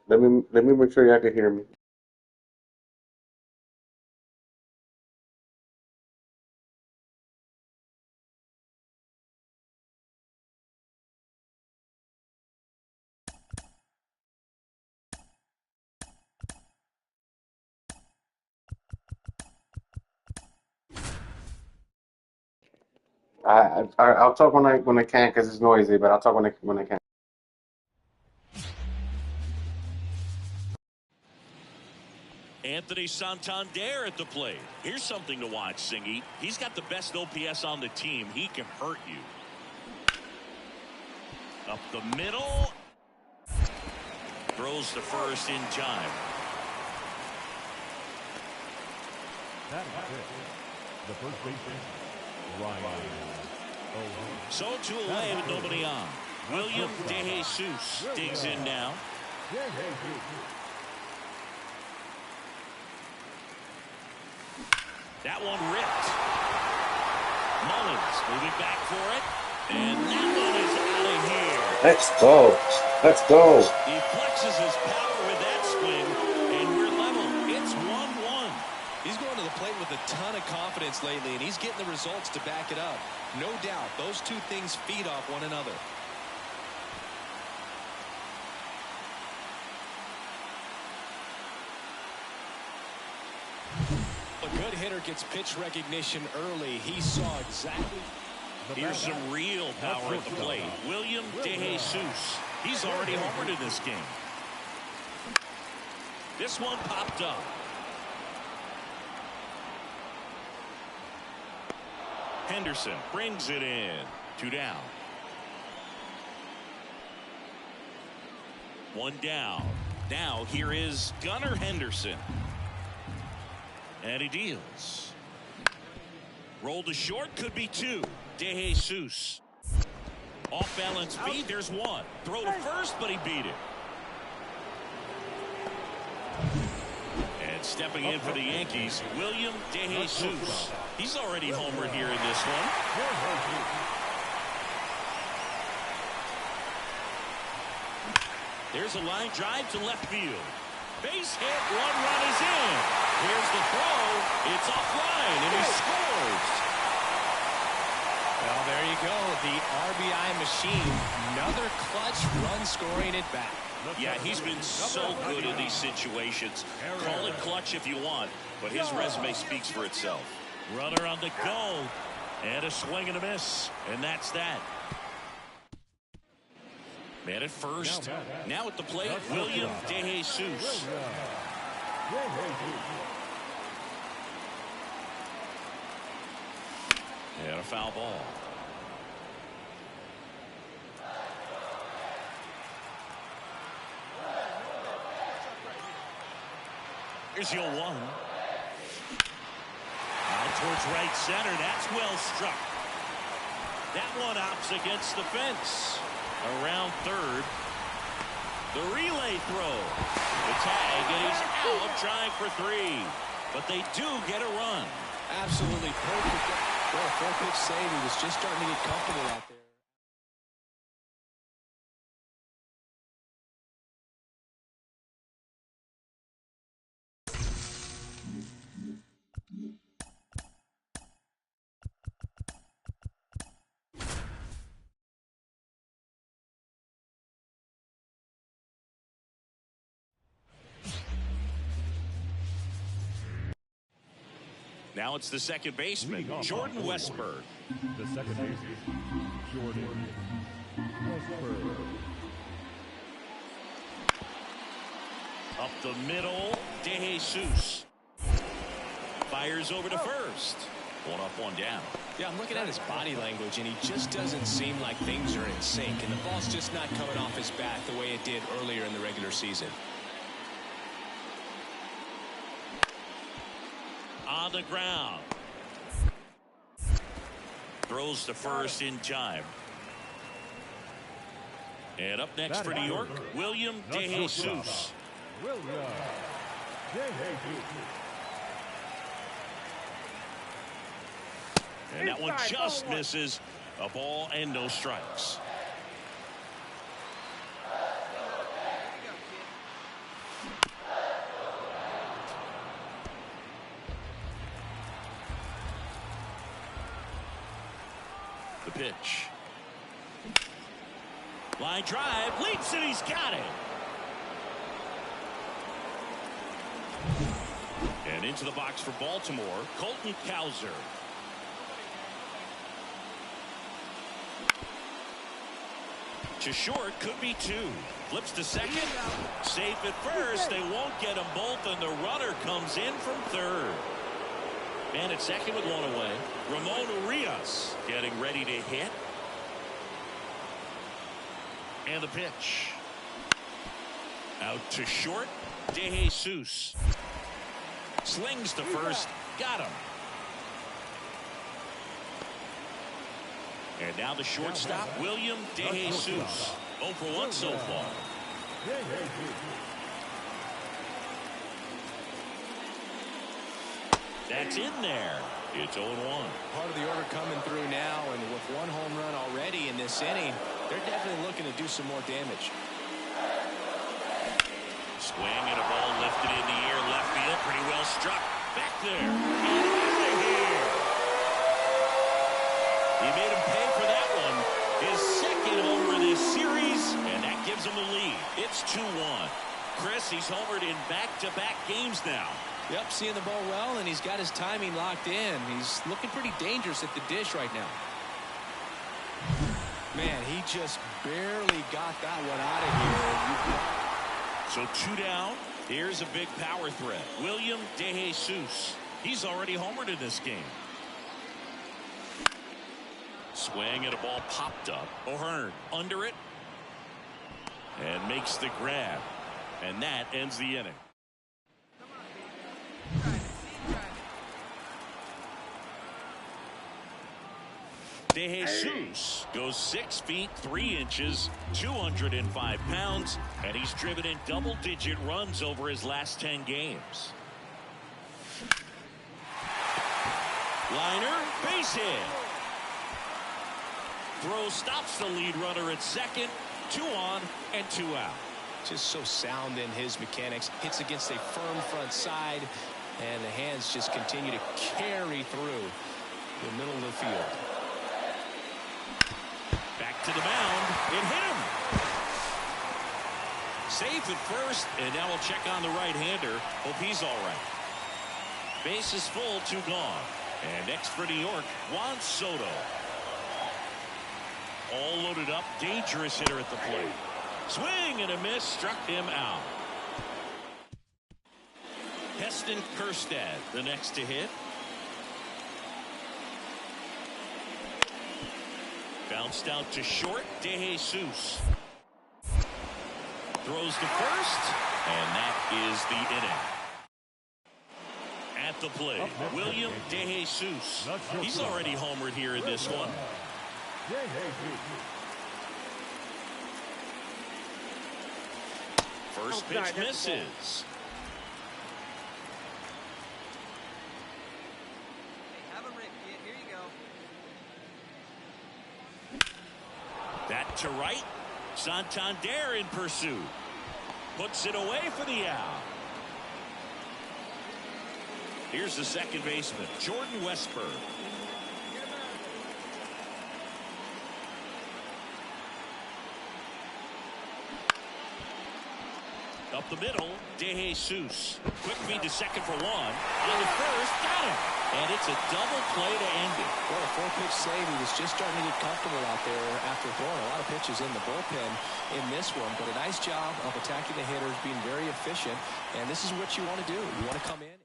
Let me make sure y'all can hear me. I'll talk when I can because it's noisy, but I'll talk when I can. Anthony Santander at the plate. Here's something to watch, Singy. He's got the best OPS on the team. He can hurt you. Up the middle. Throws to first in time. That is it. The first baseman, Ryan. So two away with nobody on. William DeJesus digs in now. That one ripped. Mullins moving back for it. And that one is out of here. Let's go. Let's go. He flexes his power with that swing, and we're level. It's 1-1. He's going to the plate with a ton of confidence lately, and he's getting the results to back it up. No doubt, those two things feed off one another. A good hitter gets pitch recognition early. He saw exactly. Here's some real power at the plate. William DeJesus. He's already homered in this game. This one popped up. Henderson brings it in. 2 down. 1 down. Now here is Gunnar Henderson. And he deals. Roll to short, could be 2. DeJesus. Off balance feet, there's 1. Throw to first, but he beat it. And stepping in for the Yankees, William DeJesus. He's already homered here in this one. There's a line drive to left field. Base hit, 1 run is in. Here's the throw. It's offline, and he scores. Well, there you go. The RBI machine. Another clutch run scoring at bat. Yeah, he's been so good in these situations. Call it clutch if you want, but his resume speaks for itself. Runner on the go. And a swing and a miss. And that's that. Man at first. Now at the plate, William DeJesus. And a foul ball. Here's your 1. Out towards right center. That's well struck. That one opts against the fence. Around third. The relay throw. The tag, and he's out trying for 3. But they do get a run. Absolutely perfect. Well, a 4-pitch save. He was just starting to get comfortable out there. Now it's the second baseman, Jordan Westburg. The second baseman, Jordan Westburg. Up the middle, DeJesus. Fires over to first. 1 up, 1 down. Yeah, I'm looking at his body language, and he just doesn't seem like things are in sync, and the ball's just not coming off his bat the way it did earlier in the regular season. On the ground. Throws to first in time. And up next for New York, William DeJesus. William DeJesus. And that one just misses. A ball and no strikes. The pitch. Line drive, leaps and he's got it. And into the box for Baltimore, Colton Cowser. To short, could be two. Flips to second. Safe at first. They won't get them both, and the runner comes in from third. Man at second with one away. Ramon Urias getting ready to hit. And the pitch. Out to short. De Jesus. Slings to first. Got him. And now the shortstop, William De Jesus. 0 for 1 so far. That's in there. It's 0-1. Part of the order coming through now, and with one home run already in this inning, they're definitely looking to do some more damage. Swing and a ball lifted in the air, left field, pretty well struck. Back there. And out of here. He made him pay for that one. His second homer this series, and that gives him the lead. It's 2-1. Chris, he's homered in back-to-back games now. Yep, seeing the ball well, and he's got his timing locked in. He's looking pretty dangerous at the dish right now. Man, he just barely got that one out of So here. 2 down. Here's a big power threat. William De Jesus. He's already homered in this game. Swing and a ball popped up. O'Hearn under it. And makes the grab. And that ends the inning. De Jesus goes 6 feet 3 inches, 205 pounds, and he's driven in double-digit runs over his last 10 games. Liner, base hit. Throw stops the lead runner at second. 2 on and 2 out. Just so sound in his mechanics. Hits against a firm front side, and the hands just continue to carry through the middle of the field. Back to the mound. It hit him. Safe at first, and now we'll check on the right-hander. Hope he's all right. Base is full, 2 gone. And next for New York, Juan Soto. All loaded up, dangerous hitter at the plate. Swing and a miss, struck him out. Heston Kjerstad, the next to hit. Bounced out to short, De Jesus. Throws to first, and that is the inning. At the plate, William De Jesus. He's already homered here in this one. First pitch misses. Have a rip, kid. Here you go. That to right. Santander in pursuit. Puts it away for the out. Here's the second baseman, Jordan Westburg. Up the middle, De Jesus. Quick feed to second for 1. On the first, got him. And it's a double play to end it. Well, a 4-pitch save. He was just starting to get comfortable out there after throwing a lot of pitches in the bullpen in this one. But a nice job of attacking the hitters, being very efficient. And this is what you want to do. You want to come in.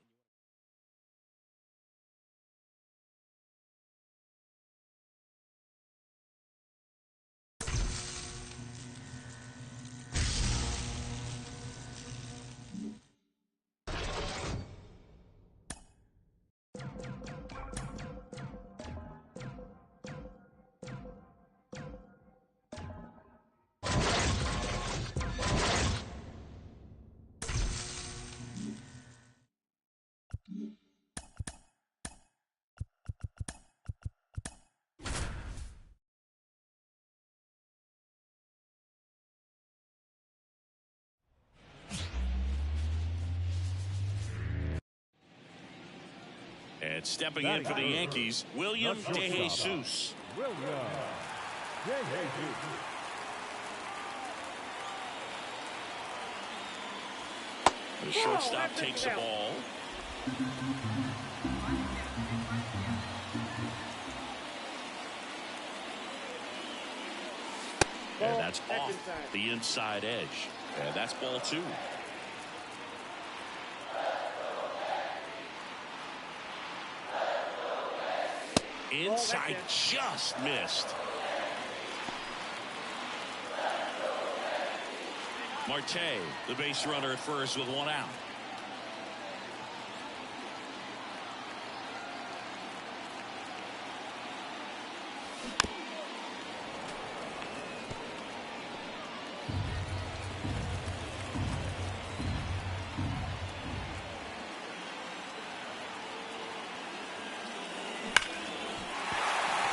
And stepping in for the Yankees, William De Jesus. Williams. J.A.G. The shortstop takes the ball. And that's off the inside edge. And that's ball 2. Inside, just missed. Marte, the base runner at first with 1 out.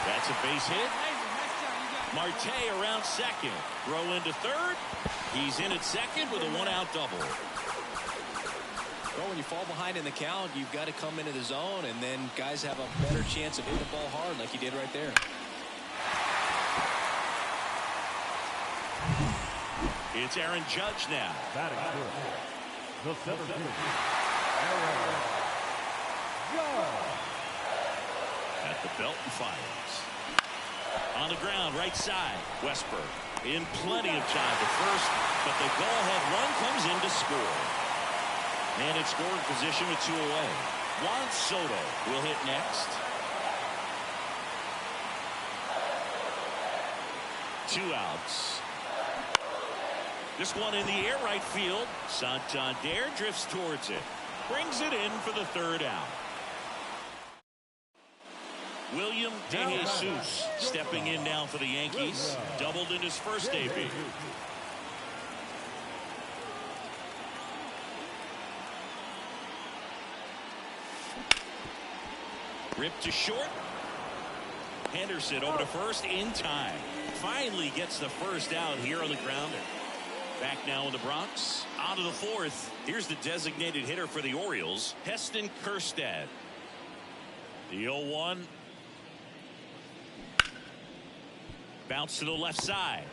That's a base hit. Marte around second. Throw into third. He's in at second with a 1-out double. Well, when you fall behind in the count, you've got to come into the zone, and then guys have a better chance of hitting the ball hard like he did right there. It's Aaron Judge now. Batting first, the center fielder, Aaron Judge. At the belt and fires. On the ground, right side. Westberg in plenty of time to first, but the go-ahead run comes in to score. And it's scoring position with 2 away. Juan Soto will hit next. 2 outs. This one in the air right field. Santander drifts towards it. Brings it in for the 3rd out. William De Jesus stepping in now for the Yankees. Doubled in his first debut. Ripped to short. Henderson over to first in time. Finally gets the 1st out here on the grounder. Back now in the Bronx. On to the 4th. Here's the designated hitter for the Orioles, Heston Kjerstad. The 0-1. Bounce to the left side.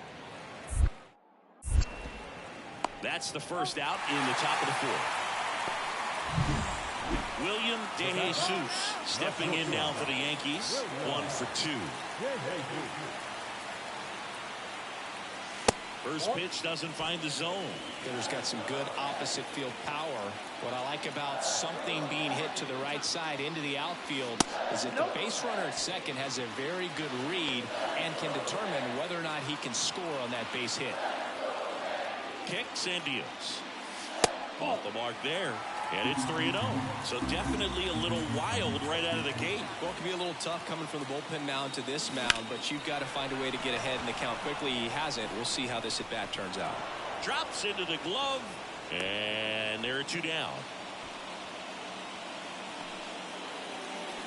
That's the 1st out in the top of the 4th. William De Jesus stepping in now for the Yankees. 1 for 2. First pitch doesn't find the zone. Hitter's got some good opposite field power. What I like about something being hit to the right side into the outfield is that the base runner at second has a very good read and can determine whether or not he can score on that base hit. Kicks and deals. Off the mark there. And it's 3-0. So definitely a little wild right out of the gate. Well, it can be a little tough coming from the bullpen mound to this mound, but you've got to find a way to get ahead in the count quickly. He hasn't. We'll see how this at-bat turns out. Drops into the glove. And there are 2 down.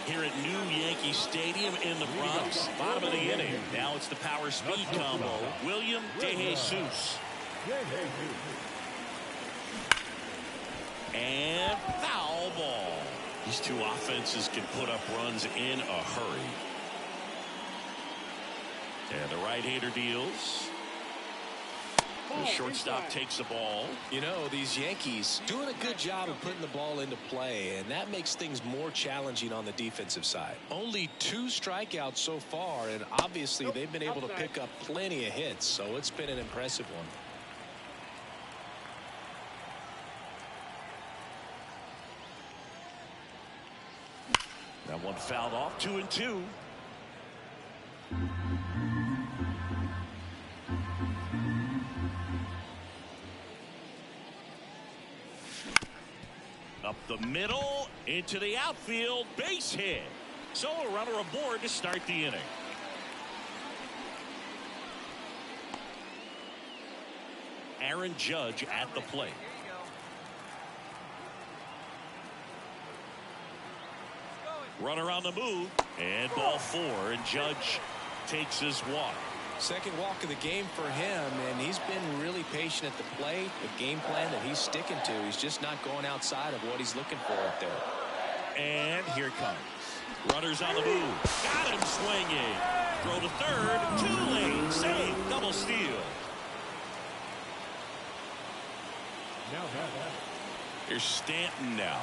Here at New Yankee Stadium in the Bronx. Bottom of the inning. Now it's the power speed combo. William De Jesus. And foul ball. These 2 offenses can put up runs in a hurry. And the right-hander deals. The shortstop takes the ball. You know, these Yankees doing a good job of putting the ball into play, and that makes things more challenging on the defensive side. Only 2 strikeouts so far, and obviously they've been able to pick up plenty of hits, so it's been an impressive one. That one fouled off. 2-2. Up the middle into the outfield, base hit. So a runner aboard to start the inning. Aaron Judge at the plate. Runner on the move, and ball 4, and Judge takes his walk. Second walk of the game for him, and he's been really patient at the plate. The game plan that he's sticking to, he's just not going outside of what he's looking for up there. And here it comes. Runners on the move. Got him swinging. Throw to third. Too late. Save. Double steal. Here's Stanton now.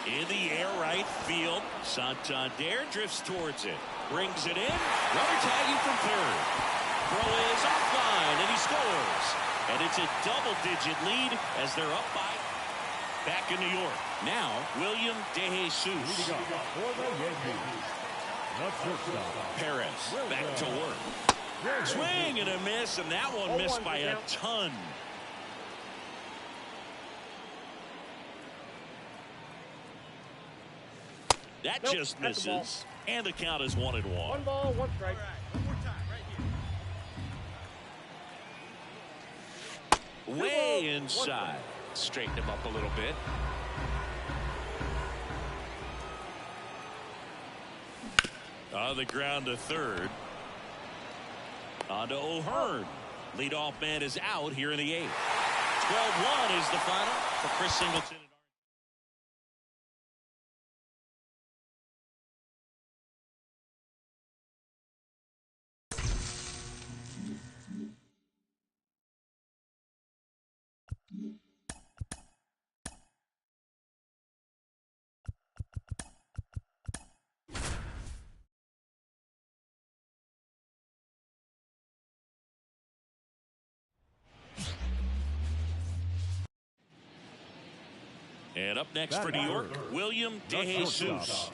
In the air, right field. Santander drifts towards it. Brings it in. Runner tagging from third. Throw is offline, and he scores. And it's a double-digit lead as they're up by. Back in New York. Now, William De Jesus. Perez back to work. Swing and a miss, and that one missed by a ton. That just misses, and the count is 1-1. 1 ball, 1 strike. One more time, right here. Way inside. Straighten him up a little bit. On the ground to third. On to O'Hearn. Leadoff man is out here in the 8th. 12-1 is the final for Chris Singleton. And up next for New York, William De Jesus.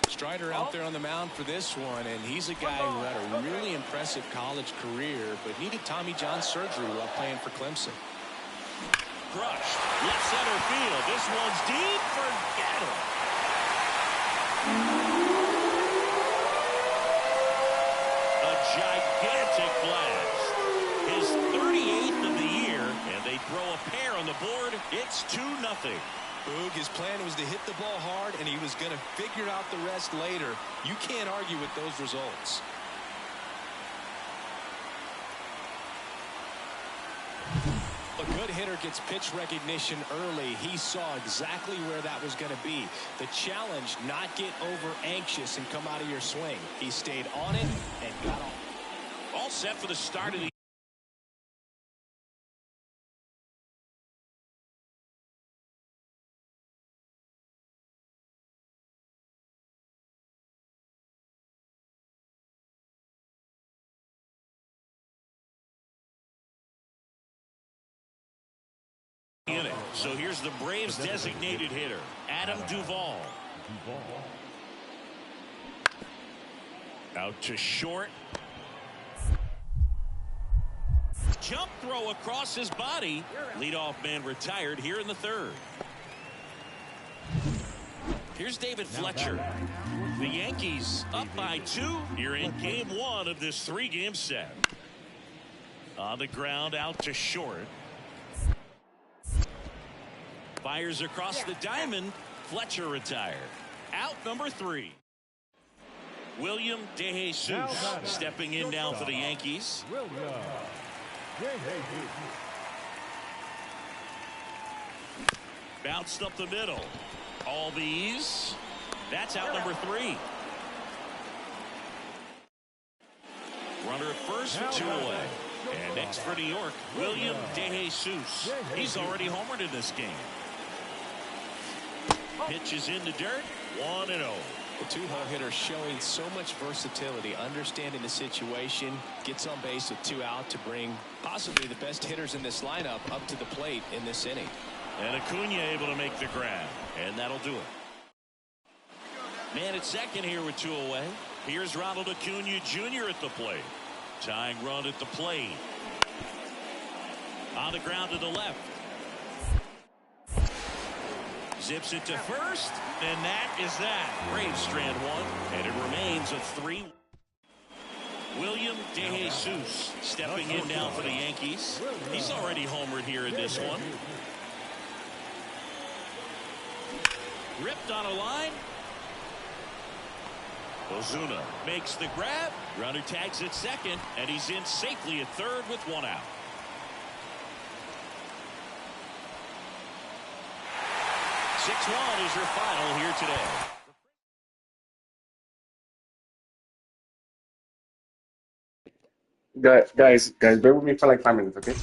Strider out there on the mound for this one, and he's a guy who had a really impressive college career, but needed Tommy John surgery while playing for Clemson. Crushed. Left center field. This one's deep. Forget it. A gigantic blast. His 38th of the year, and they throw a pair on the board. It's 2-0. Boog, his plan was to hit the ball hard, and he was going to figure out the rest later. You can't argue with those results. A good hitter gets pitch recognition early. He saw exactly where that was going to be. The challenge, not get over anxious and come out of your swing. He stayed on it and got off. All set for the start of the inning. So here's the Braves designated hitter, Adam Duvall. Out to short. Jump throw across his body. Leadoff man retired here in the 3rd. Here's David Fletcher. The Yankees up by 2. You're in game 1 of this 3-game set. On the ground, out to short. Fires across the diamond. Fletcher retired. Out number 3. William De Jesus stepping in now for the Yankees. Bounced up the middle. All these. That's out number 3. Runner at first, 2 away. And next for New York, William De Jesus. He's already homered in this game. Pitch is in the dirt. 1-0. The two-hole hitter showing so much versatility, understanding the situation, gets on base with 2 out to bring possibly the best hitters in this lineup up to the plate in this inning. And Acuna able to make the grab, and that'll do it. Man at second here with 2 away. Here's Ronald Acuna Jr. at the plate. Tying run at the plate. On the ground to the left. Zips it to first, and that is that. Braves strand 1, and it remains a 3. William De Jesus stepping in now for the Yankees. He's already homered here in this one. Ripped on a line. Ozuna makes the grab. Runner tags at second, and he's in safely at third with one out. "6-1 is your final here today. Guys, bear with me for like 5 minutes, okay?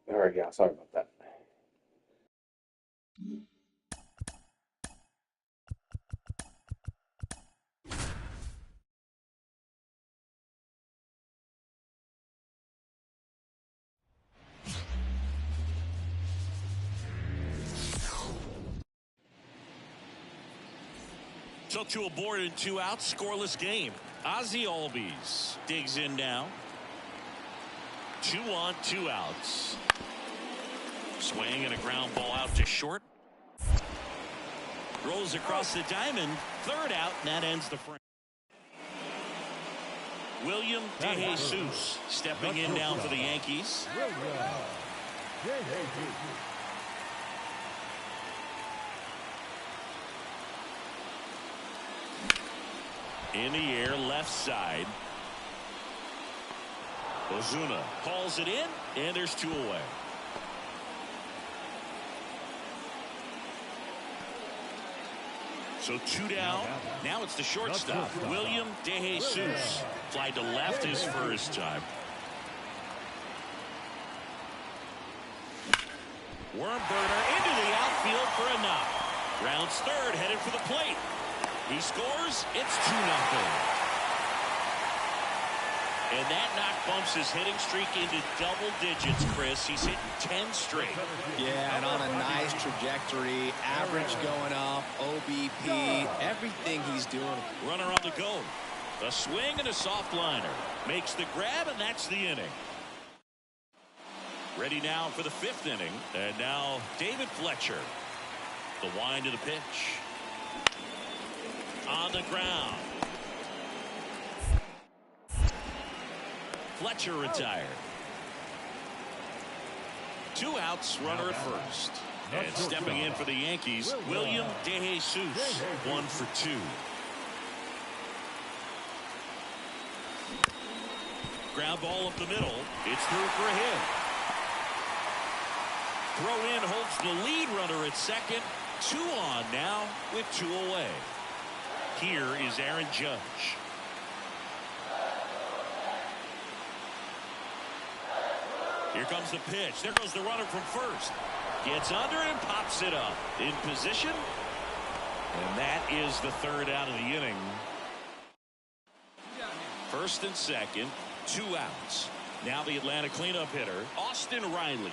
All right, yeah, sorry about that. So 2 aboard and 2 out, scoreless game. Ozzie Albies digs in now. 2 on, 2 outs. Swing and a ground ball out to short. Rolls across the diamond. 3rd out, and that ends the frame. William DeJesus stepping in now for the Yankees. In the air, left side. Ozuna calls it in, and there's 2 away. So 2 down. Now it's the shortstop, William DeJesus. Fly to left his first time. Worm burner into the outfield for a knock. Rounds 3rd, headed for the plate. He scores. It's 2-0. And that knock bumps his hitting streak into double digits, Chris. He's hitting 10 straight. Yeah, and on a nice trajectory. Average going up, OBP, everything he's doing. Runner on the go. A swing and a soft liner. Makes the grab, and that's the inning. Ready now for the 5th inning. And now David Fletcher. The wind of the pitch. On the ground. Fletcher retired. 2 outs, runner at first. And stepping in for the Yankees, William DeJesus, 1 for 2. Ground ball up the middle. It's through for a hit. Throw in holds the lead runner at second. 2 on now with 2 away. Here is Aaron Judge. Here comes the pitch. There goes the runner from first. Gets under and pops it up. In position. And that is the 3rd out of the inning. 1st and 2nd. 2 outs. Now the Atlanta cleanup hitter, Austin Riley.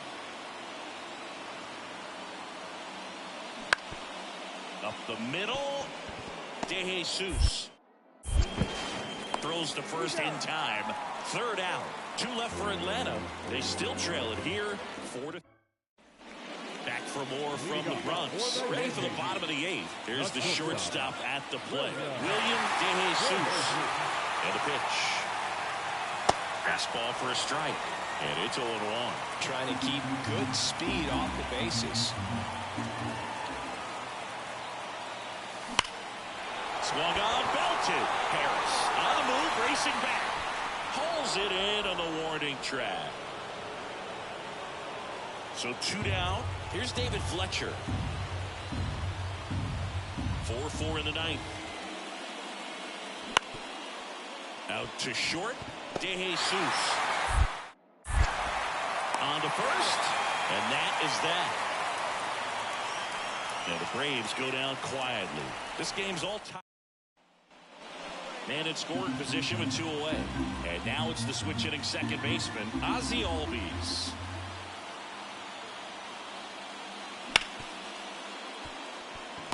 Up the middle. DeJesus. Throws to first in time. 3rd out. 2 left for Atlanta. They still trail it here. 4-3. Back for more from the Bronx. Ready for the bottom of the 8th. There's the shortstop at the plate. William DeJesus. And a pitch. Fastball for a strike. And it's 0-1. Trying to keep good speed off the bases. Swung on, belted. Harris on the move, racing back. Hauls it in on the warning track. So 2 down. Here's David Fletcher. 4-4 in the 9th. Out to short. DeJesus. On to first. And that is that. And the Braves go down quietly. This game's all tied. Man in scoring position with 2 away. And now it's the switch hitting second baseman, Ozzie Albies.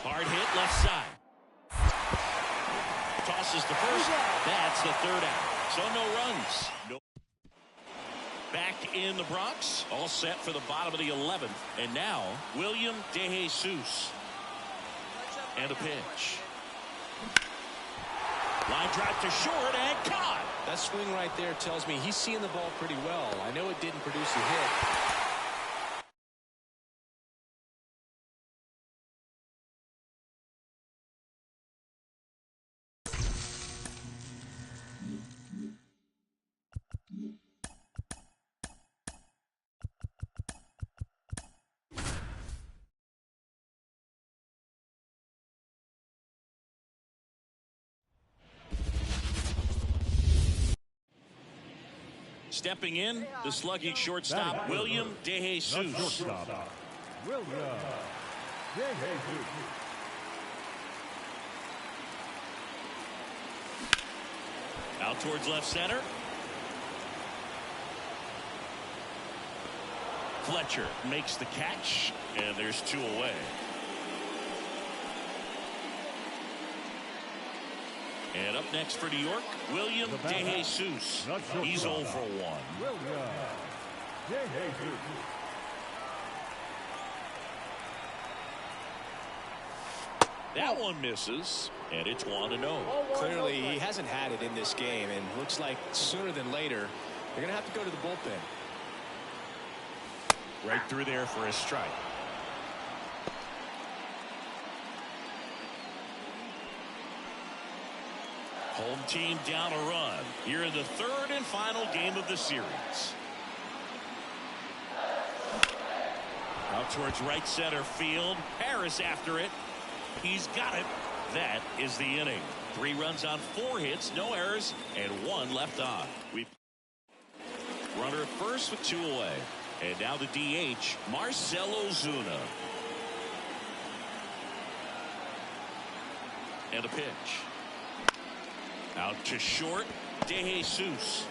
Hard hit left side. Tosses to first. That's the 3rd out. So no runs. No. Back in the Bronx. All set for the bottom of the 11th. And now William DeJesus. And a pitch. Line drive to short and caught. That swing right there tells me he's seeing the ball pretty well. I know it didn't produce a hit. Stepping in, the slugging shortstop, William De Jesus. William De Jesus. Out towards left center. Fletcher makes the catch, and there's 2 away. And up next for New York, William De Jesus. He's 0 for 1. William De Jesus. That one misses, and it's 1-0. Clearly, he hasn't had it in this game, and looks like sooner than later, they're going to have to go to the bullpen. Right through there for a strike. Home team down a run here in the 3rd and final game of the series. Out towards right center field. Harris after it. He's got it. That is the inning. 3 runs on 4 hits, no errors, and 1 left on. Runner at first with 2 away. And now the DH, Marcell Ozuna. And a pitch. Out to short, De Jesus.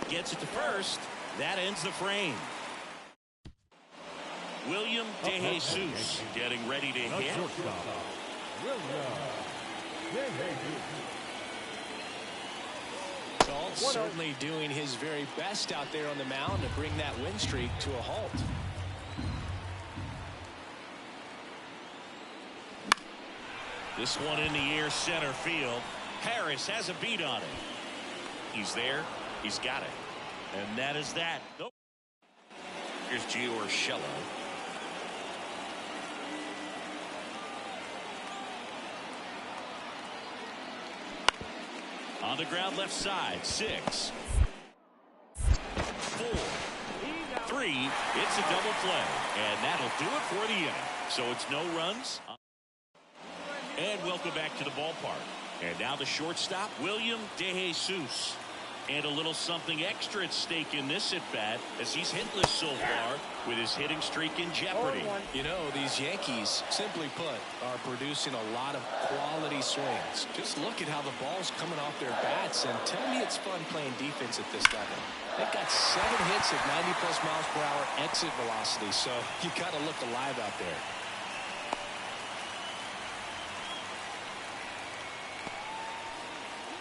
Gets it to first. That ends the frame. William De Jesus getting ready to hit. William De Jesus. Galt certainly doing his very best out there on the mound to bring that win streak to a halt. This one in the air center field. Harris has a beat on it. He's there. He's got it. And that is that. Nope. Here's Gio Urshela. On the ground left side. 6, 4, 3. It's a double play. And that'll do it for the inning. So it's no runs. And welcome back to the ballpark. And now the shortstop, William De Jesus. And a little something extra at stake in this at-bat as he's hitless so far with his hitting streak in jeopardy. You know, these Yankees, simply put, are producing a lot of quality swings. Just look at how the ball's coming off their bats, and tell me it's fun playing defense at this level. They've got 7 hits at 90+ miles per hour exit velocity, so you got to look alive out there.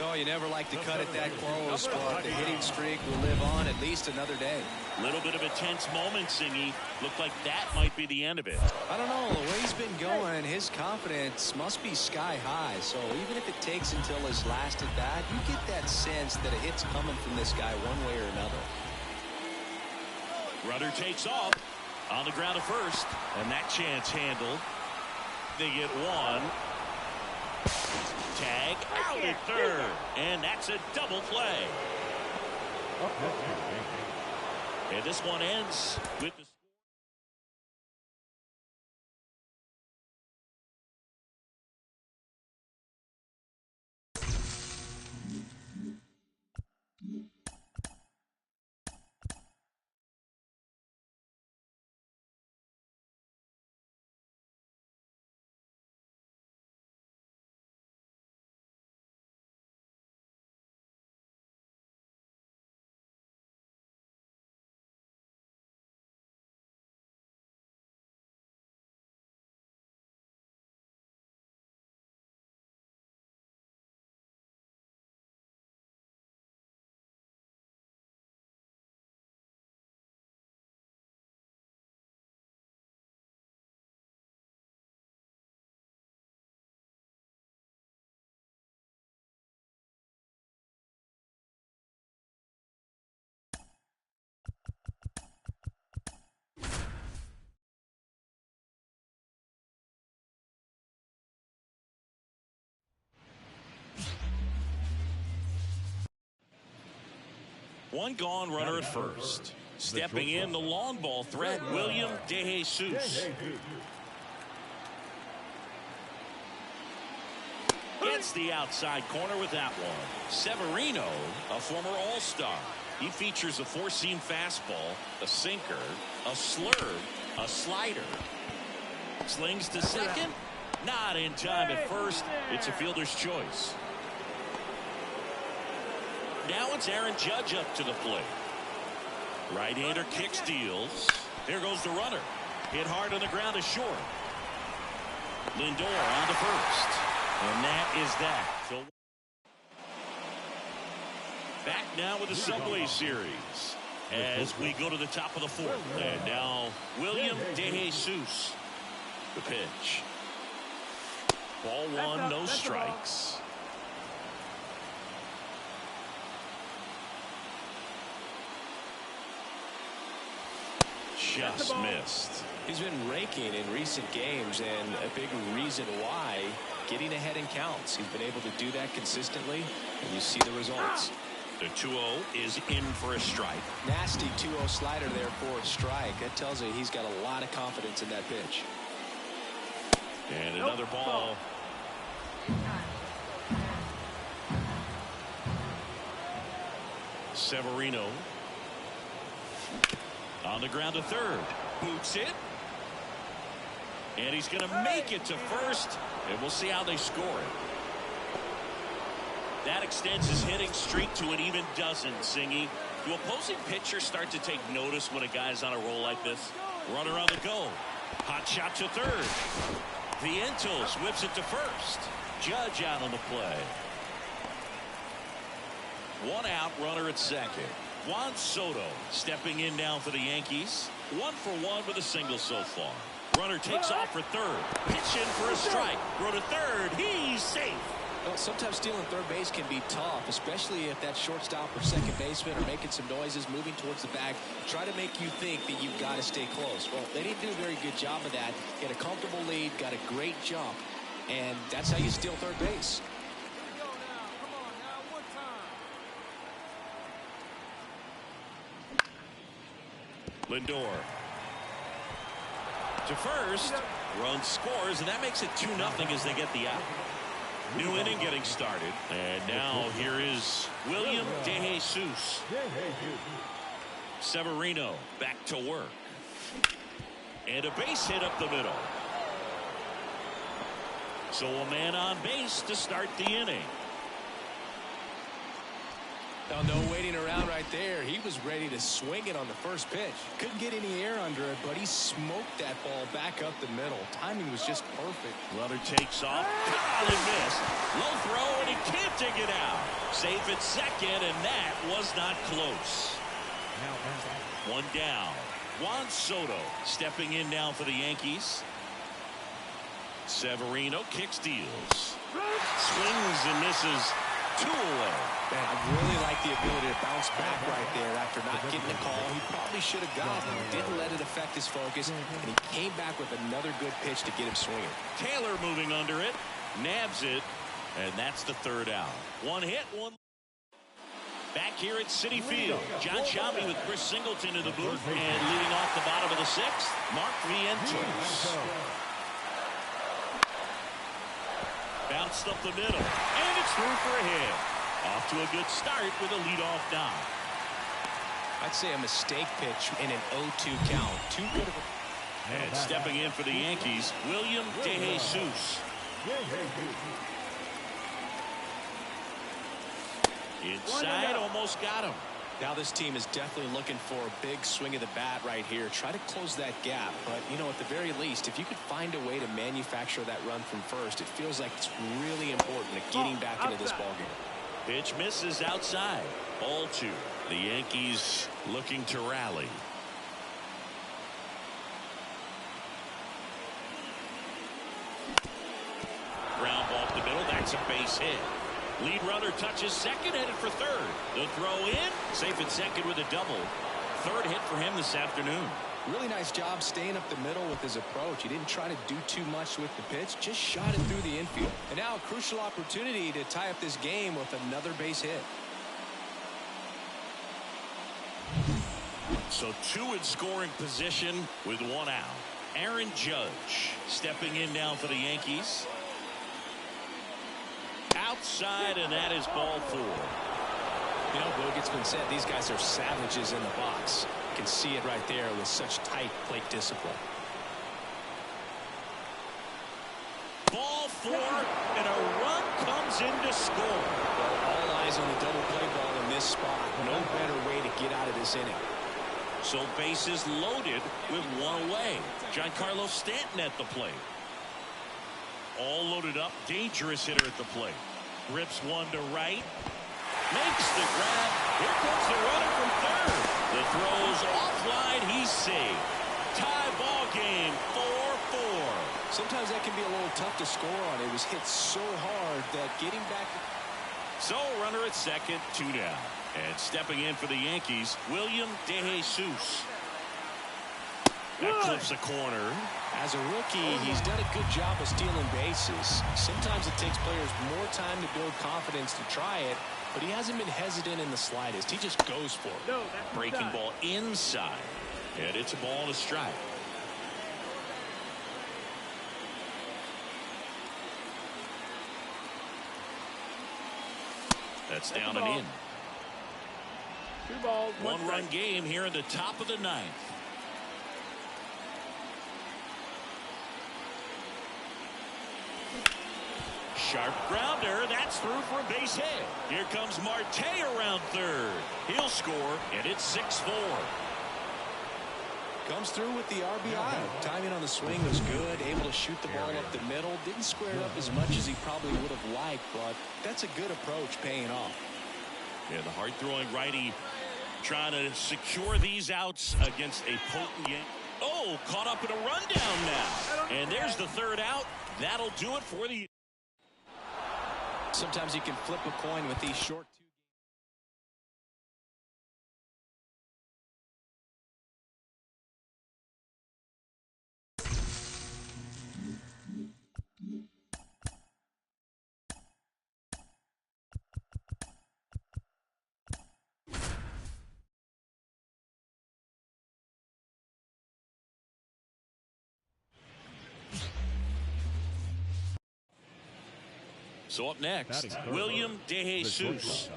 Oh, you never like to cut it that close, but the hitting streak will live on at least another day. Little bit of a tense moment, Singy. Looked like that might be the end of it. I don't know. The way he's been going, his confidence must be sky high. So even if it takes until his last at bat, you get that sense that a hit's coming from this guy one way or another. Runner takes off on the ground at first, and that chance handled. They get 1. Tag out at 3rd, and that's a double play. And this one ends with the one gone, runner at first. Stepping in, the long ball threat, William De Jesus. Gets Finds the outside corner with that one. Severino, a former All-Star. He features a four-seam fastball, a sinker, a slurve, a slider. Slings to second. Not in time at first. It's a fielder's choice. Now it's Aaron Judge up to the plate. Right-hander kick steals. Here goes the runner. Hit hard on the ground to short. Lindor on to first. And that is that. So back now with the Subway Series as we go to the top of the fourth. And now William De Jesus. The pitch. Ball one, no strikes. Just missed. He's been raking in recent games, and a big reason why, getting ahead in counts. He's been able to do that consistently, and you see the results. The 2-0 is in for a strike. Nasty 2-0 slider there for a strike. That tells you he's got a lot of confidence in that pitch. And another ball. Severino on the ground to third. Boots it. And he's going to make it to first. And we'll see how they score it. That extends his hitting streak to an even dozen, Singy. Do opposing pitchers start to take notice when a guy's on a roll like this? Runner on the go. Hot shot to third. Vientos whips it to first. Judge out on the play. One out, runner at second. Juan Soto stepping in now for the Yankees. 1 for 1 with a single so far. Runner takes off for third. Pitch in for a strike. Throw to third. He's safe. Well, sometimes stealing third base can be tough, especially if that shortstop or second baseman are making some noises, moving towards the bag, try to make you think that you've got to stay close. Well, they didn't do a very good job of that. Get a comfortable lead, got a great jump, and that's how you steal third base. Lindor to first. Run scores, and that makes it 2-0 as they get the out. New inning getting started. And now here is William De Jesus. Severino back to work. And a base hit up the middle. So a man on base to start the inning. Now, no waiting around right there. He was ready to swing it on the first pitch. Couldn't get any air under it, but he smoked that ball back up the middle. Timing was just perfect. Runner takes off. Golly miss. Low throw, and he can't dig it out. Safe at second, and that was not close. One down. Juan Soto stepping in now for the Yankees. Severino kick steals. Swings and misses. 2 away. Man, I really like the ability to bounce back right there after not getting the call. He probably should have gotten it. Didn't let it affect his focus, and he came back with another good pitch to get him swinging. Taylor moving under it. Nabs it. And that's the third out. One hit, one. Back here at Citi Field. John Sciambi with Chris Singleton in the booth. And leading off the bottom of the sixth, Mark Vientos. Bounced up the middle. And it's through for a hit. Off to a good start with a leadoff knock. I'd say a mistake pitch in an 0-2 count. Too good of a... And stepping in for the Yankees, William De Jesus. Inside, almost got him. Now this team is definitely looking for a big swing of the bat right here. Try to close that gap. But, you know, at the very least, if you could find a way to manufacture that run from first, it feels like it's really important to getting back into this ballgame. Pitch misses outside. Ball 2. The Yankees looking to rally. Ground ball up the middle. That's a base hit. Lead runner touches second, headed for third. The throw in. Safe at second with a double. Third hit for him this afternoon. Really nice job staying up the middle with his approach. He didn't try to do too much with the pitch. Just shot it through the infield. And now a crucial opportunity to tie up this game with another base hit. So 2 in scoring position with 1 out. Aaron Judge stepping in now for the Yankees. left side, and that is ball 4. You know, Boog, it's been said these guys are savages in the box. You can see it right there with such tight plate discipline. Ball 4, and a run comes in to score. Well, all eyes on the double play ball in this spot. No better way to get out of this inning. So bases loaded with 1 away. Giancarlo Stanton at the plate. All loaded up. Dangerous hitter at the plate. Rips one to right. Makes the grab. Here comes the runner from third. The throw's offline. He's safe. Tie ball game, 4-4. Sometimes that can be a little tough to score on. It was hit so hard that getting back. So runner at second, 2 down. And stepping in for the Yankees, William De Jesus. That clips a corner. As a rookie, he's done a good job of stealing bases. Sometimes it takes players more time to build confidence to try it, but he hasn't been hesitant in the slightest. He just goes for it. Breaking ball inside. And it's a ball and a strike. That's down and in. 2 balls, 1 One-run game here in the top of the 9th. Sharp grounder. That's through for a base hit. Here comes Marte around third. He'll score, and it's 6-4. Comes through with the RBI. Timing on the swing was good. Able to shoot the ball up the middle. Didn't square it up as much as he probably would have liked, but that's a good approach, paying off. Yeah, the hard-throwing righty trying to secure these outs against a potent Yankee. Oh, caught up in a rundown now. And there's the 3rd out. That'll do it for the... Sometimes you can flip a coin with these short 2 games. So up next, William De Jesus.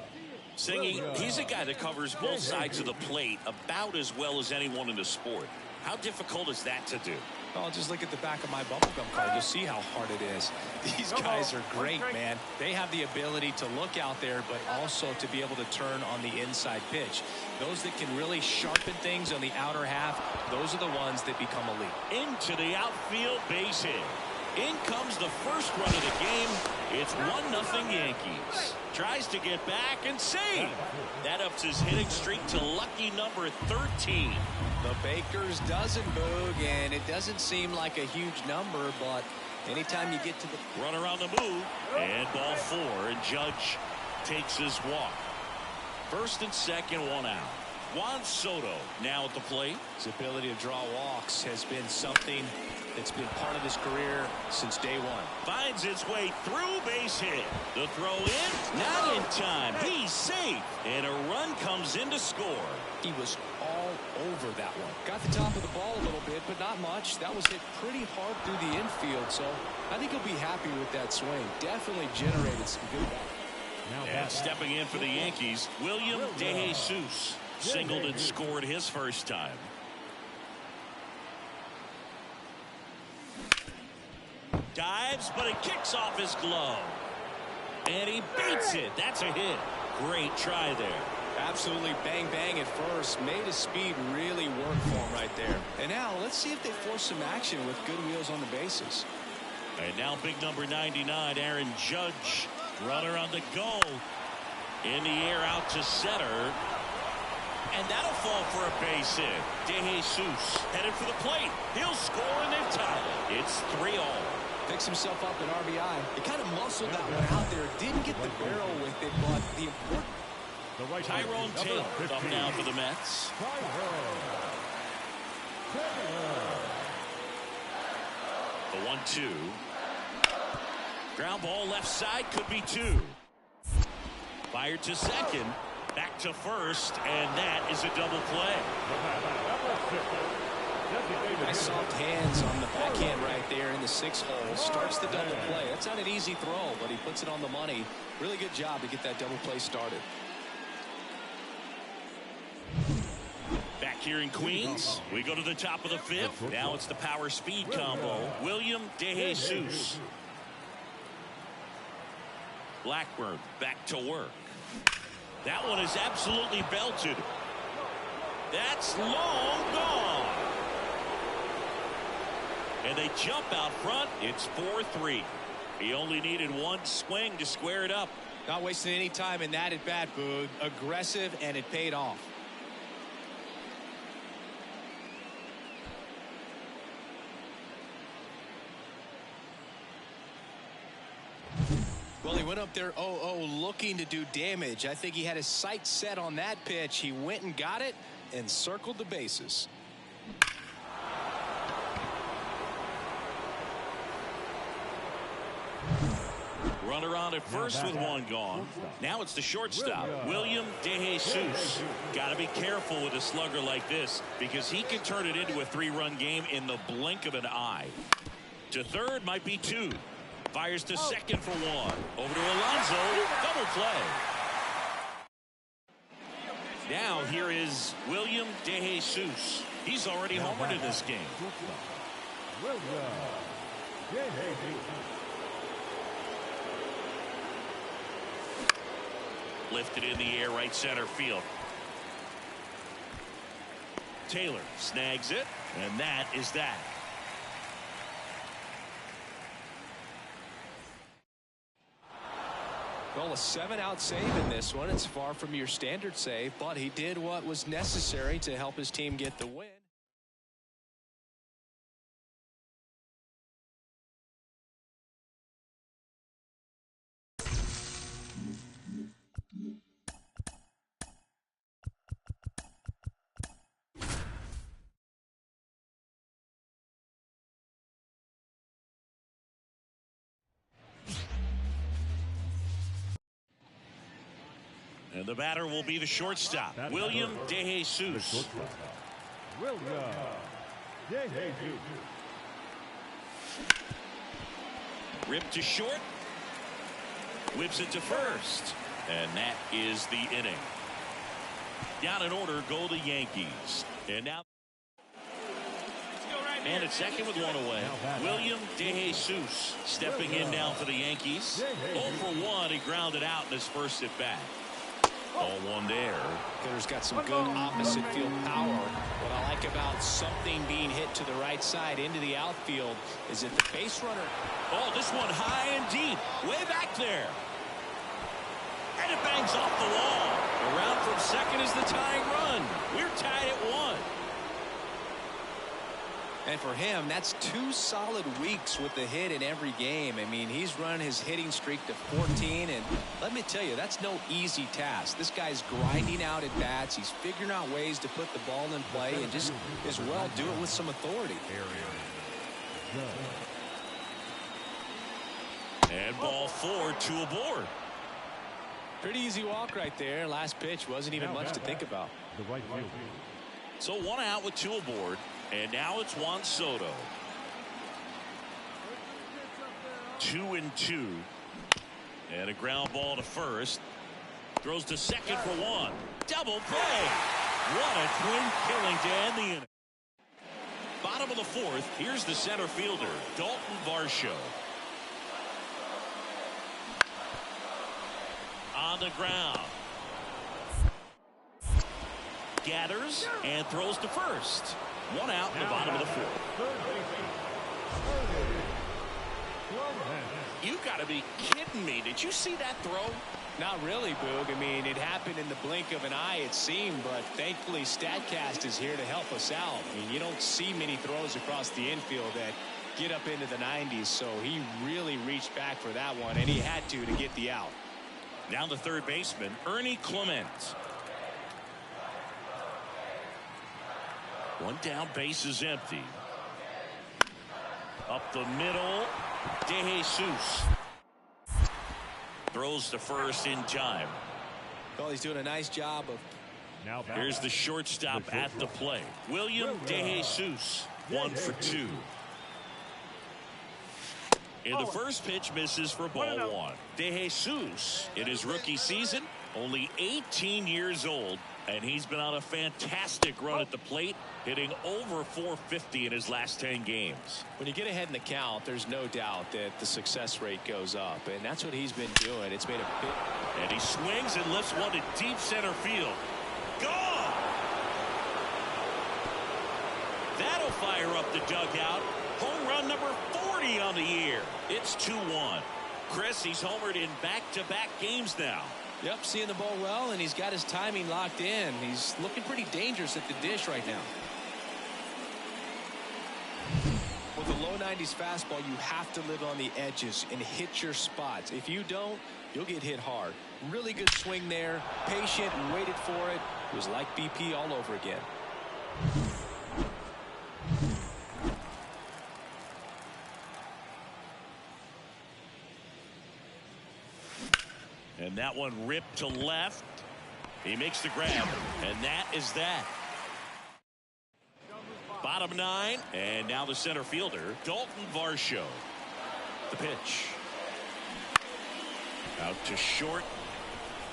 Singing, he's a guy that covers both sides of the plate about as well as anyone in the sport. How difficult is that to do? Oh, just look at the back of my bubblegum card. You'll see how hard it is. These guys are great, man. They have the ability to look out there, but also to be able to turn on the inside pitch. Those that can really sharpen things on the outer half, those are the ones that become elite. Into the outfield, base hit. In comes the first run of the game. It's 1-0 Yankees. Tries to get back and save. That ups his hitting streak to lucky number 13. The Baker's dozen, Boog, and it doesn't seem like a huge number, but anytime you get to the... Runner on the move, and ball 4, and Judge takes his walk. First and second, 1 out. Juan Soto now at the plate. His ability to draw walks has been something that's been part of his career since day one. Finds its way through, base hit. The throw in, not in time. He's safe, and a run comes in to score. He was all over that one. Got the top of the ball a little bit, but not much. That was hit pretty hard through the infield, so I think he'll be happy with that swing. Definitely generated some good. And stepping in for the Yankees, William De Jesus. Singled and scored his first time. Dives, but it kicks off his glove. And he beats it. That's a hit. Great try there. Absolutely bang bang at first. Made his speed really work for him right there. And now let's see if they force some action with good wheels on the bases. And now big number 99, Aaron Judge. Runner on the go. In the air out to center. And that'll fall for a base hit. De Jesus headed for the plate. He'll score and they've tied it. It's 3-all. Picks himself up an RBI. He kind of muscled that one out there. Didn't get the barrel with it, but the important... Tyrone Taylor up now for the Mets. The 1-2. Ground ball left side, could be 2. Fired to second. Back to first, and that is a double play. Nice soft hands on the backhand right there in the 6 hole. Starts the double play. That's not an easy throw, but he puts it on the money. Really good job to get that double play started. Back here in Queens, we go to the top of the 5th. Now it's the power speed combo. William DeJesus. Blackburn back to work. That one is absolutely belted. That's long gone. And they jump out front. It's 4-3. He only needed one swing to square it up. Not wasting any time in that at bat, Boog. Aggressive, and it paid off. Well, he went up there 0-0 looking to do damage. I think he had his sights set on that pitch. He went and got it and circled the bases. Runner on at first with one gone. Now it's the shortstop, William DeJesus. Got to be careful with a slugger like this because he can turn it into a 3-run game in the blink of an eye. To third might be 2. Fires to second for 1. Over to Alonso. Double play. Now here is William DeJesus. He's already homered in this game. Lifted in the air, right center field. Taylor snags it, and that is that. Well, a 7-out save in this one. It's far from your standard save, but he did what was necessary to help his team get the win. And the batter will be the shortstop, William DeJesus. Ripped to short. Whips it to first. And that is the inning. Down in order go the Yankees. And now. And at second with one away, William DeJesus stepping in now for the Yankees. 0 for 1. He grounded out in his first at bat. 0-1 there. Hitter's got some good opposite field power. What I like about something being hit to the right side into the outfield is that the base runner. Oh, this one high and deep. Way back there. And it bangs off the wall. Around from second is the tying run. We're tied at 1. And for him, that's 2 solid weeks with the hit in every game. I mean, he's run his hitting streak to 14, and let me tell you, that's no easy task. This guy's grinding out at bats. He's figuring out ways to put the ball in play and just as well do it with some authority. And ball 4, 2 aboard. Pretty easy walk right there. Last pitch wasn't even much to think about. So 1 out with 2 aboard. And now it's Juan Soto. 2-2. And a ground ball to first. Throws to second for 1. Double play. What a twin killing to end the inning. Bottom of the 4th. Here's the center fielder, Dalton Varsho. On the ground. Gathers and throws to first. 1 out in the bottom of the 4th. You got to be kidding me. Did you see that throw? Not really, Boog. I mean, it happened in the blink of an eye, it seemed, but thankfully StatCast is here to help us out. I mean, you don't see many throws across the infield that get up into the 90s, so he really reached back for that one, and he had to get the out. Now the third baseman, Ernie Clement. 1 down, base is empty. Up the middle, DeJesus. Throws to first in time. Well, he's doing a nice job of Here's the shortstop at the plate. William DeJesus, 1 for 2. And the first pitch misses for ball 1. DeJesus, in his rookie season, only 18 years old, and he's been on a fantastic run at the plate, hitting over 450 in his last 10 games. When you get ahead in the count, there's no doubt that the success rate goes up, and that's what he's been doing. It's made a big... And he swings and lifts one to deep center field. Gone! That'll fire up the dugout. Home run number 40 on the year. It's 2-1. Chris, he's homered in back-to-back games now. Yep, seeing the ball well, and he's got his timing locked in. He's looking pretty dangerous at the dish right now. With a low 90s fastball, you have to live on the edges and hit your spots. If you don't, you'll get hit hard. Really good swing there. Patient, waited for it. It was like BP all over again. And that one ripped to left. He makes the grab, and that is that. Bottom 9, and now the center fielder, Dalton Varsho. The pitch. Out to short.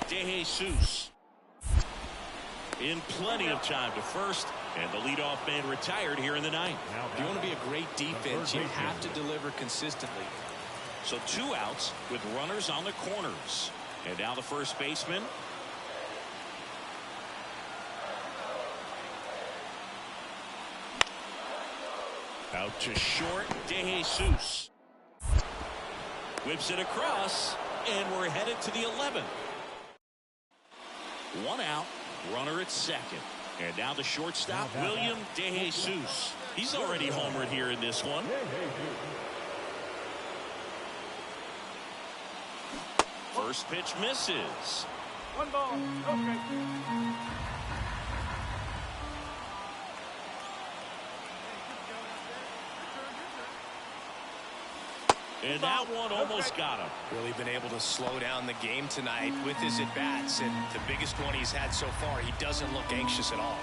DeJesus. In plenty of time to first, and the leadoff man retired here in the 9th. If you want to be a great defense, you have to deliver consistently. So 2 outs with runners on the corners. And now the first baseman. Out to short, DeJesus. Whips it across, and we're headed to the 11th. 1 out, runner at second. And now the shortstop, William DeJesus. He's already homered here in this one. First pitch misses. 1 ball. Okay. And that one almost got him. Really been able to slow down the game tonight with his at-bats, and the biggest one he's had so far. He doesn't look anxious at all.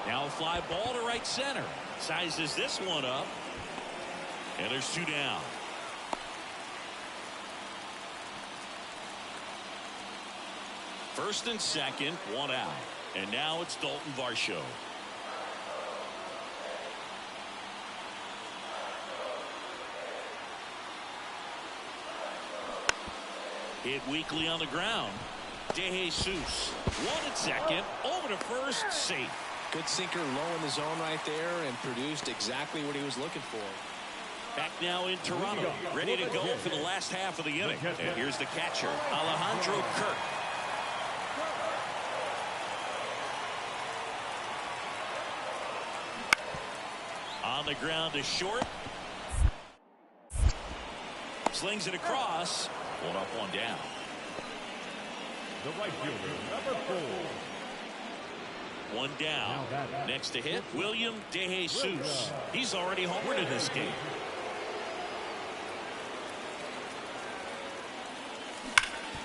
Now a fly ball to right center. Sizes this one up. And there's 2 down. First and second, 1 out. And now it's Dalton Varsho. Hit weakly on the ground. DeJesus. 1 at second. Over to first. Safe. Good sinker low in the zone right there and produced exactly what he was looking for. Back now in Toronto. Ready to go for the last half of the inning. And here's the catcher, Alejandro Kirk. On the ground to short. Slings it across. 1 up, 1 down. The right fielder, number 4. 1 down. Next to hit, William DeJesus. He's already homered in this game.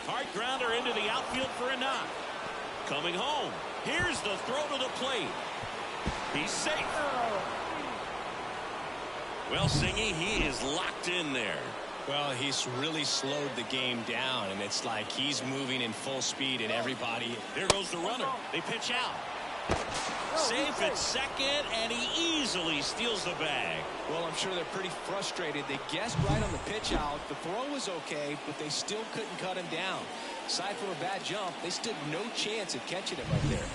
Hard grounder into the outfield for a knock. Coming home. Here's the throw to the plate. He's safe. Well, Singy, he is locked in there. Well, he's really slowed the game down, and it's like he's moving in full speed, and everybody... There goes the runner. They pitch out. Safe at second, and he easily steals the bag. Well, I'm sure they're pretty frustrated. They guessed right on the pitch out. The throw was okay, but they still couldn't cut him down. Aside from a bad jump, they stood no chance at catching him right there.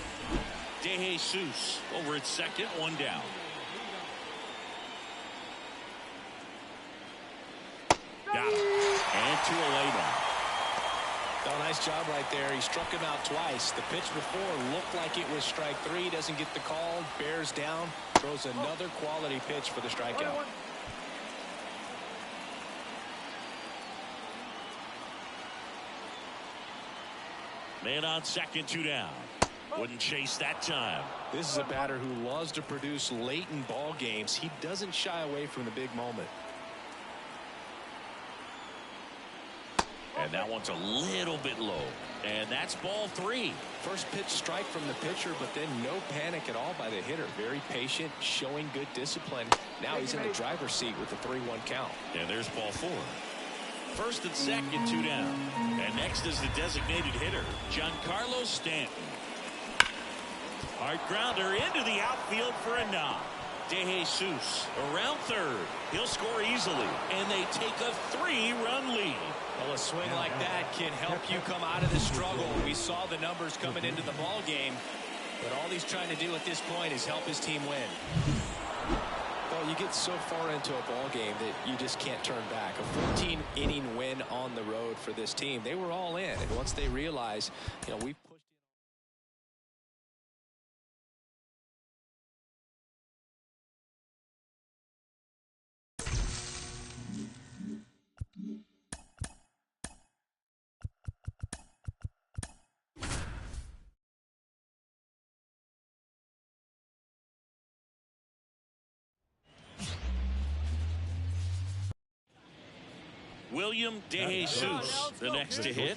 DeJesus over at second, 1 down. Got him. And 2 away now. Oh, nice job right there. He struck him out twice. The pitch before looked like it was strike 3. Doesn't get the call. Bears down. Throws another quality pitch for the strikeout. Man on second, 2 down. Wouldn't chase that time. This is a batter who loves to produce late in ball games. He doesn't shy away from the big moment. And that one's a little bit low. And that's ball 3. First pitch strike from the pitcher, but then no panic at all by the hitter. Very patient, showing good discipline. Now he's in the driver's seat with the 3-1 count. And there's ball 4. First and second, 2 down. And next is the designated hitter, Giancarlo Stanton. Hard grounder into the outfield for a knock. De Jesus around third. He'll score easily, and they take a 3-run lead. Well, a swing like that can help you come out of the struggle. We saw the numbers coming into the ball game, but all he's trying to do at this point is help his team win. Well, you get so far into a ball game that you just can't turn back. A 14-inning win on the road for this team. They were all in, and once they realized, we've pushed. William De Jesus, the next to hit.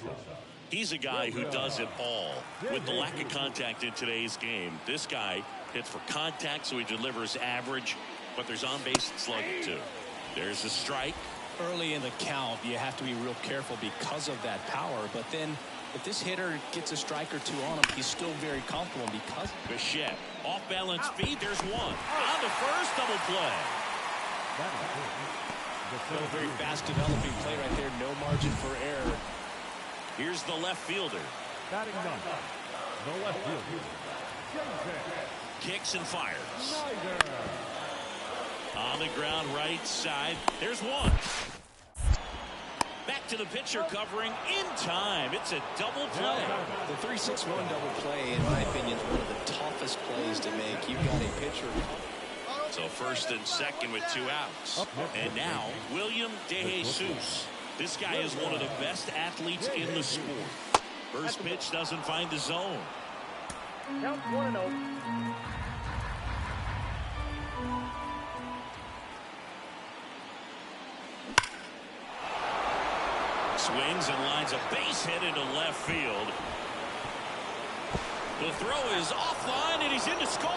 He's a guy who does it all. With the lack of contact in today's game, this guy hits for contact, so he delivers average, but there's on-base slugging too. There's a strike. Early in the count, you have to be real careful because of that power, but then if this hitter gets a strike or 2 on him, he's still very comfortable because. Bichette, off-balance feed, there's one. On the first, double play. A very fast developing play right there. No margin for error. Here's the left fielder. Batting ninth, the left fielder. Kicks and fires. On the ground right side. There's one. Back to the pitcher covering in time. It's a double play. The 3-6-1 double play, in my opinion, is one of the toughest plays to make. You've got a pitcher. So first and second with 2 outs. And now, William De Jesus. This guy is one of the best athletes in the sport. First pitch doesn't find the zone. Count 1-0. Swings and lines a base hit into left field. The throw is offline, and he's in to score.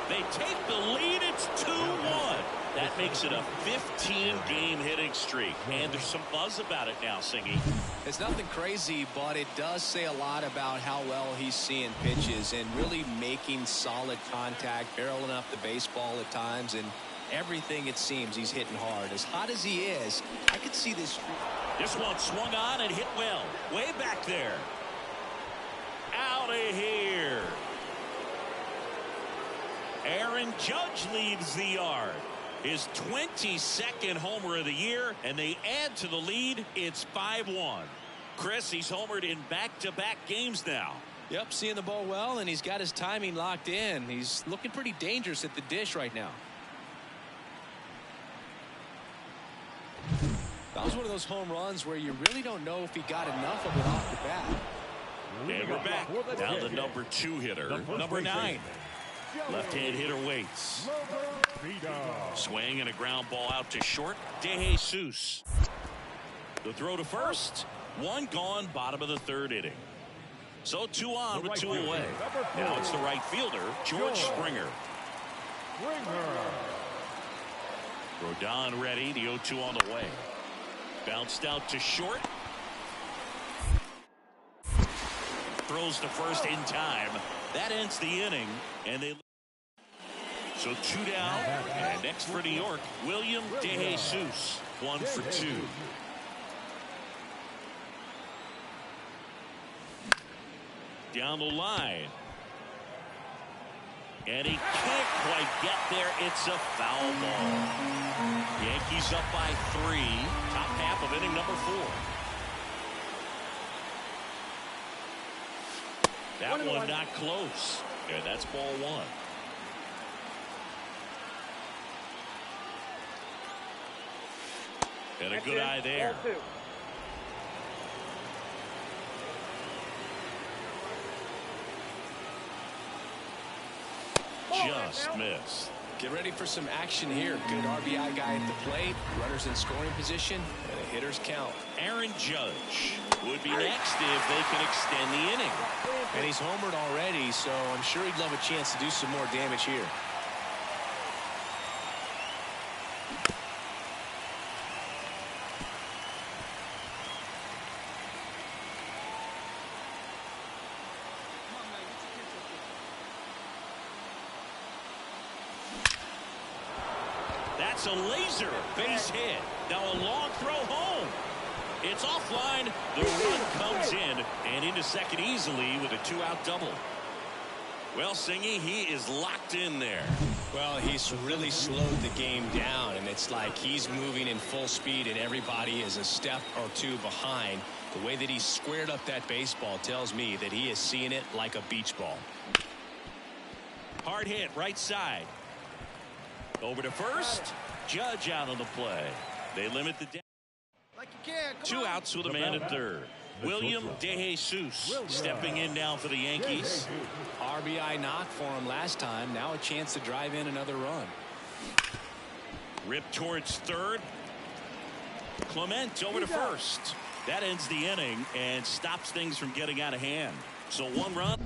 They take the lead. It's 2-1. That makes it a 15-game hitting streak. And there's some buzz about it now, Singy. It's nothing crazy, but it does say a lot about how well he's seeing pitches and really making solid contact, barreling up the baseball at times, and everything it seems he's hitting hard. As hot as he is, I could see this. This one swung on and hit well. Way back there. Out of here. Aaron Judge leads the yard. His 22nd homer of the year, and they add to the lead. It's 5-1. Chris, he's homered in back-to-back games now. Yep, seeing the ball well, and he's got his timing locked in. He's looking pretty dangerous at the dish right now. That was one of those home runs where you really don't know if he got enough of it off the bat. And we're back. Now the number 2 hitter, number 9. Left-hand hitter waits. Swing and a ground ball out to short. De Jesus. The throw to first. 1 gone, bottom of the 3rd inning. So 2 on with 2 away. Now it's the right fielder, George Springer. Rodon ready. The 0-2 on the way. Bounced out to short. Throws to first in time. That ends the inning, and they. So 2 down, and next for New York, William De Jesus, 1 for 2. Down the line. And he can't quite get there. It's a foul ball. Yankees up by 3. Top half of inning number 4. That one not close. And that's ball 1. And a good eye there. Just missed. Get ready for some action here. Good RBI guy at the plate. Runners in scoring position. And a hitter's count. Aaron Judge would be next if they can extend the inning. And he's homered already, so I'm sure he'd love a chance to do some more damage here. That's a laser base hit. Now a long throw home. It's offline. The run comes in and into second easily with a 2-out double. Well, Singy, he is locked in there. Well, he's really slowed the game down, and it's like he's moving in full speed and everybody is a step or two behind. The way that he squared up that baseball tells me that he is seeing it like a beach ball. Hard hit right side. Over to first. Judge out on the play. They limit the Like you can. Come 2 on. outs with a man at third. William DeJesus stepping in now for the Yankees. RBI knock for him last time. Now a chance to drive in another run. Ripped towards third. Clement over to first. That ends the inning and stops things from getting out of hand. So 1 run.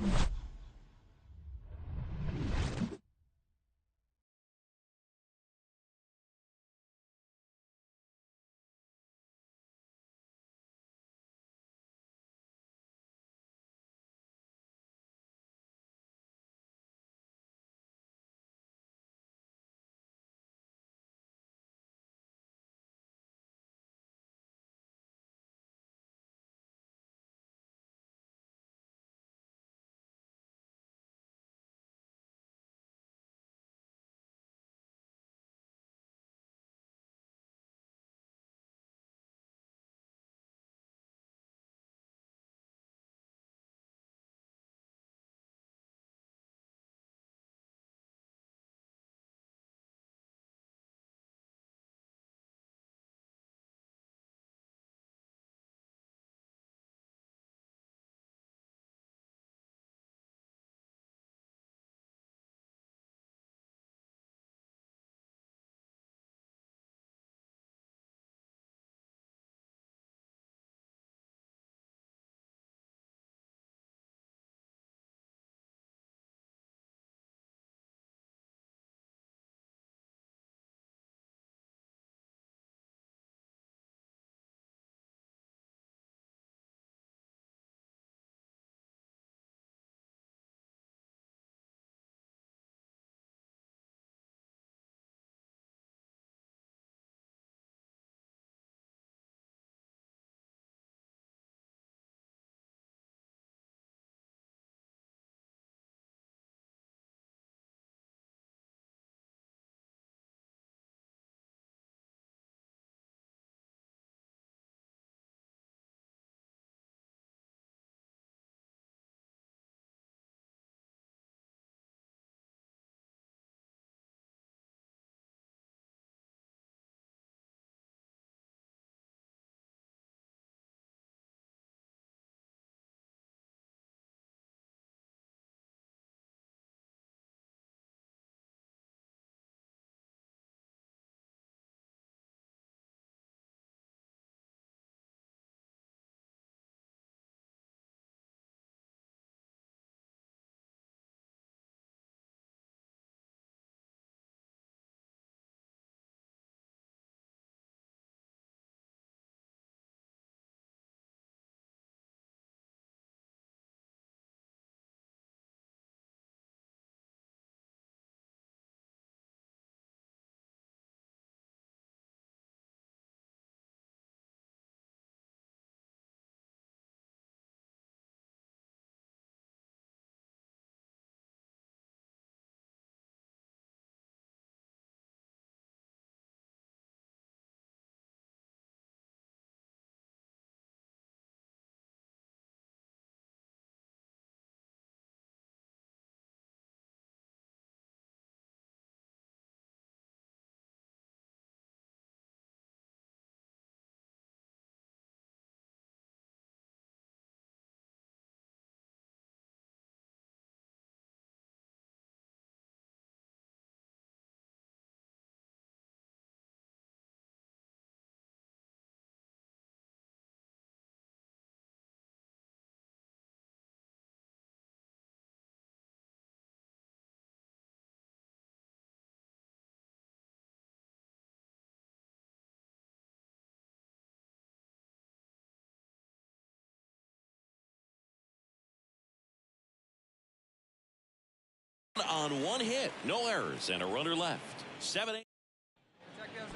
On one hit, no errors, and a runner left. 7-8.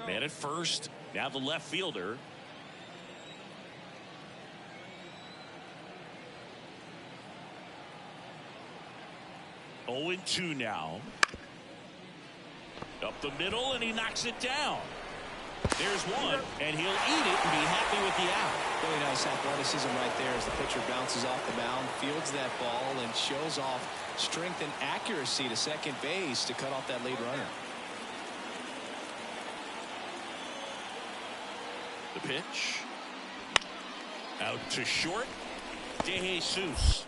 Man at first. Now the left fielder. Oh, 0-2 now. Up the middle, and he knocks it down. There's one, and he'll eat it and be happy with the out. Really nice athleticism right there as the pitcher bounces off the mound, fields that ball, and shows off strength and accuracy to second base to cut off that lead runner. The pitch. Out to short. De Jesus.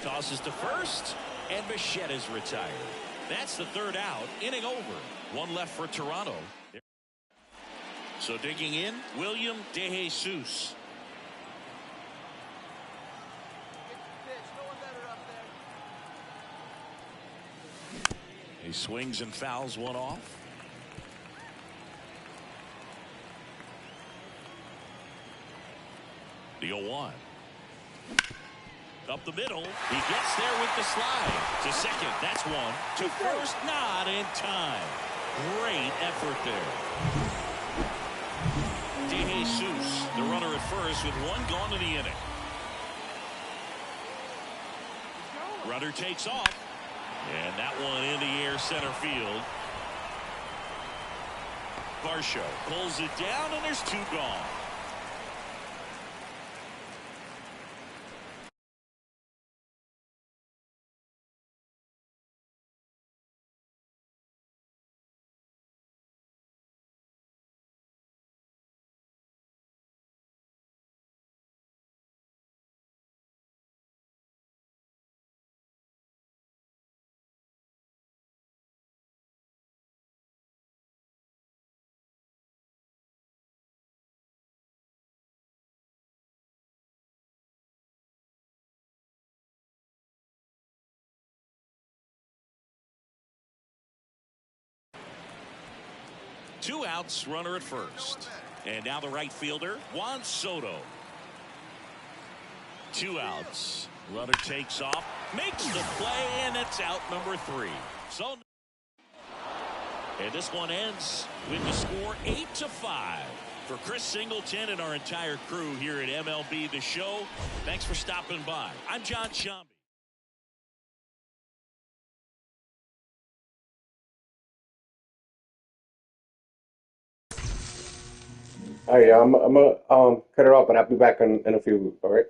Tosses to first, and Bichetta's retired. That's the third out. Inning over. One left for Toronto. So digging in, William De Jesus. He swings and fouls one off. The 0-1. Up the middle. He gets there with the slide. To second. That's one. To first. Not in time. Great effort there. De Jesus, the runner at first, with one gone in the inning. Runner takes off. And that one in the air center field. Varsho pulls it down, and there's two gone. Two outs, runner at first. And now the right fielder, Juan Soto. Two outs. Runner takes off, makes the play, and it's out number 3. So, and this one ends with the score 8-5. For Chris Singleton and our entire crew here at MLB The Show, thanks for stopping by. I'm John Shambi. All right, yeah, I'm gonna cut it off, but I'll be back in a few. All right.